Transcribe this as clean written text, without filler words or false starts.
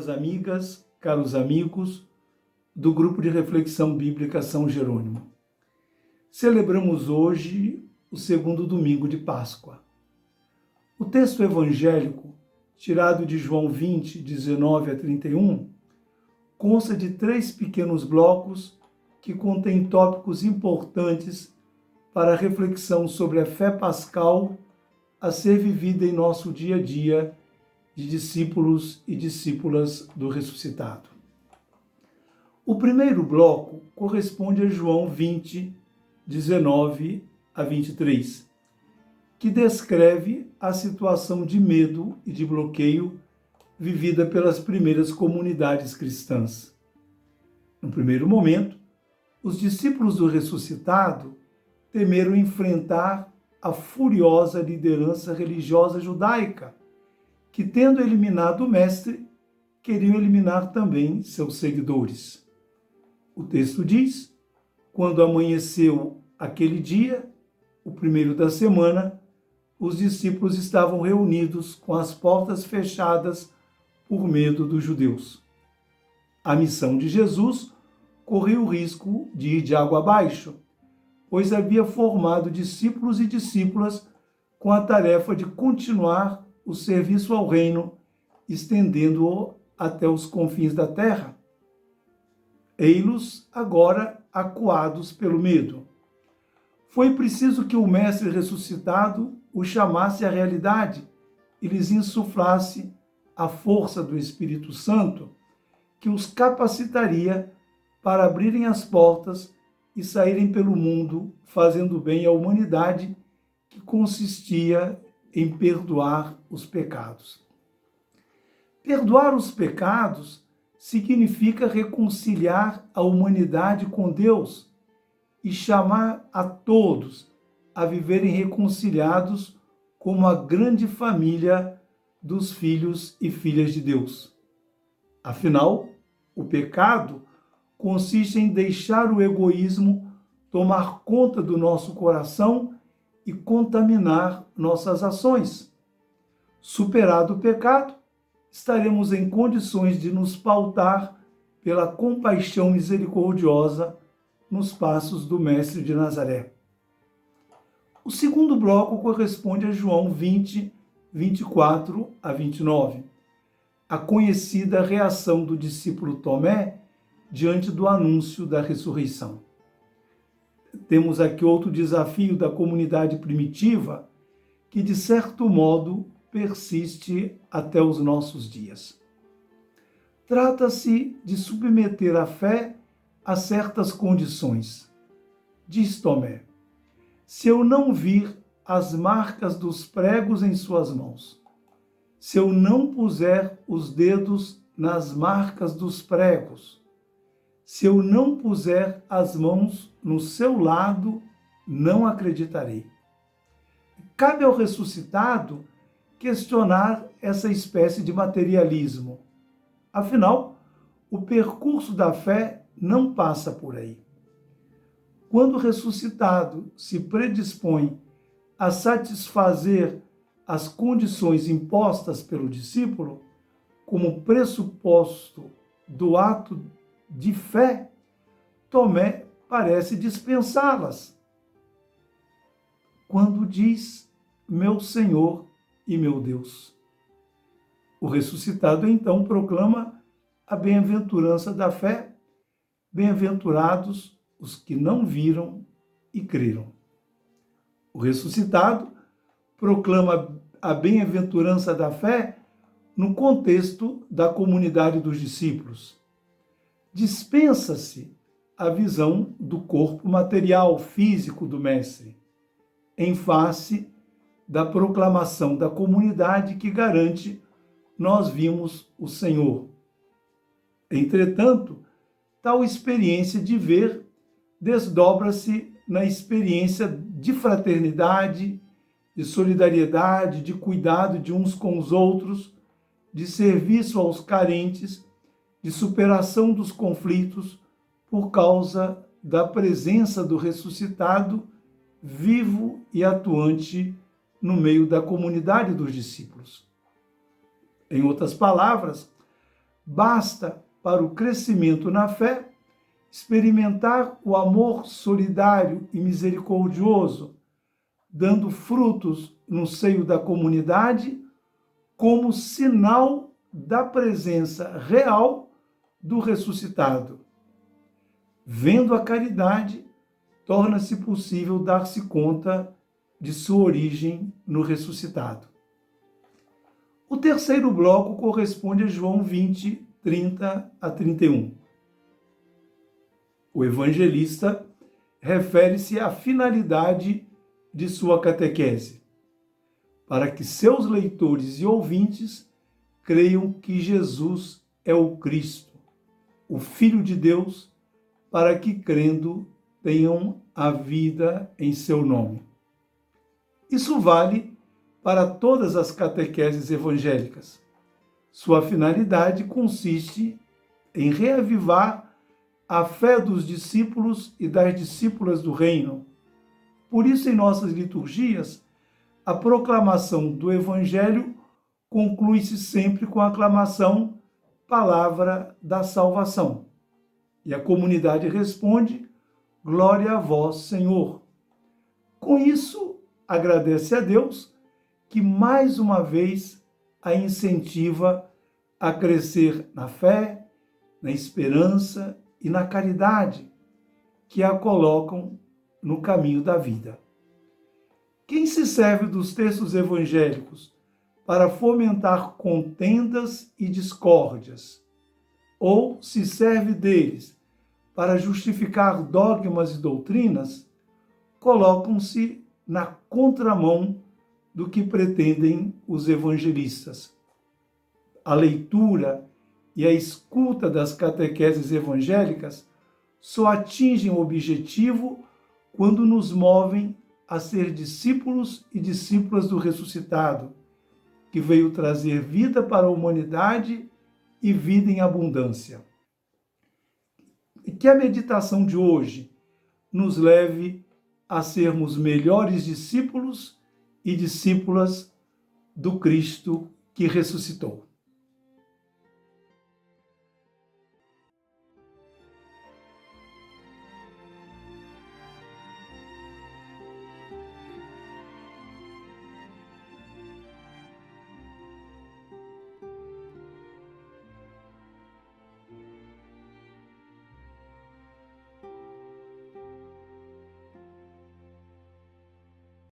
caras amigas, caros amigos do Grupo de Reflexão Bíblica São Jerônimo. Celebramos hoje o segundo domingo de Páscoa. O texto evangélico, tirado de João 20, 19 a 31, consta de 3 pequenos blocos que contêm tópicos importantes para a reflexão sobre a fé pascal a ser vivida em nosso dia a dia de discípulos e discípulas do ressuscitado. O primeiro bloco corresponde a João 20, 19 a 23, que descreve a situação de medo e de bloqueio vivida pelas primeiras comunidades cristãs. No primeiro momento, os discípulos do ressuscitado temeram enfrentar a furiosa liderança religiosa judaica, que, tendo eliminado o mestre, queriam eliminar também seus seguidores. O texto diz: quando amanheceu aquele dia, o primeiro da semana, os discípulos estavam reunidos com as portas fechadas por medo dos judeus. A missão de Jesus correu o risco de ir de água abaixo, pois havia formado discípulos e discípulas com a tarefa de continuar o serviço ao reino, estendendo-o até os confins da terra. Ei-los agora acuados pelo medo. Foi preciso que o Mestre ressuscitado os chamasse à realidade e lhes insuflasse a força do Espírito Santo, que os capacitaria para abrirem as portas e saírem pelo mundo fazendo bem à humanidade, que consistia em perdoar os pecados. Perdoar os pecados significa reconciliar a humanidade com Deus e chamar a todos a viverem reconciliados como a grande família dos filhos e filhas de Deus. Afinal, o pecado consiste em deixar o egoísmo tomar conta do nosso coração e contaminar nossas ações. Superado o pecado, estaremos em condições de nos pautar pela compaixão misericordiosa nos passos do Mestre de Nazaré. O segundo bloco corresponde a João 20, 24 a 29, a conhecida reação do discípulo Tomé diante do anúncio da ressurreição. Temos aqui outro desafio da comunidade primitiva que, de certo modo, persiste até os nossos dias. Trata-se de submeter a fé a certas condições. Diz Tomé: se eu não vir as marcas dos pregos em suas mãos, se eu não puser os dedos nas marcas dos pregos, se eu não puser as mãos no seu lado, não acreditarei. Cabe ao ressuscitado questionar essa espécie de materialismo. Afinal, o percurso da fé não passa por aí. Quando o ressuscitado se predispõe a satisfazer as condições impostas pelo discípulo, como pressuposto do ato de fé, Tomé parece dispensá-las. Quando diz: meu Senhor e meu Deus. O ressuscitado então proclama a bem-aventurança da fé: bem-aventurados os que não viram e creram. O ressuscitado proclama a bem-aventurança da fé no contexto da comunidade dos discípulos. Dispensa-se a visão do corpo material, físico do Mestre, em face da proclamação da comunidade que garante: nós vimos o Senhor. Entretanto, tal experiência de ver desdobra-se na experiência de fraternidade, de solidariedade, de cuidado de uns com os outros, de serviço aos carentes, de superação dos conflitos por causa da presença do ressuscitado vivo e atuante no meio da comunidade dos discípulos. Em outras palavras, basta para o crescimento na fé experimentar o amor solidário e misericordioso, dando frutos no seio da comunidade como sinal da presença real do ressuscitado. Vendo a caridade, torna-se possível dar-se conta de sua origem no ressuscitado. O terceiro bloco corresponde a João 20, 30 a 31. O evangelista refere-se à finalidade de sua catequese, para que seus leitores e ouvintes creiam que Jesus é o Cristo, o Filho de Deus, para que, crendo, tenham a vida em seu nome. Isso vale para todas as catequeses evangélicas. Sua finalidade consiste em reavivar a fé dos discípulos e das discípulas do reino. Por isso, em nossas liturgias, a proclamação do Evangelho conclui-se sempre com a aclamação Palavra da Salvação. E a comunidade responde, Glória a vós, Senhor. Com isso, agradece a Deus que mais uma vez a incentiva a crescer na fé, na esperança e na caridade, que a colocam no caminho da vida. Quem se serve dos textos evangélicos para fomentar contendas e discórdias, ou se serve deles para justificar dogmas e doutrinas, colocam-se na contramão do que pretendem os evangelistas. A leitura e a escuta das catequeses evangélicas só atingem o objetivo quando nos movem a ser discípulos e discípulas do ressuscitado, que veio trazer vida para a humanidade e vida em abundância. E que a meditação de hoje nos leve a sermos melhores discípulos e discípulas do Cristo que ressuscitou.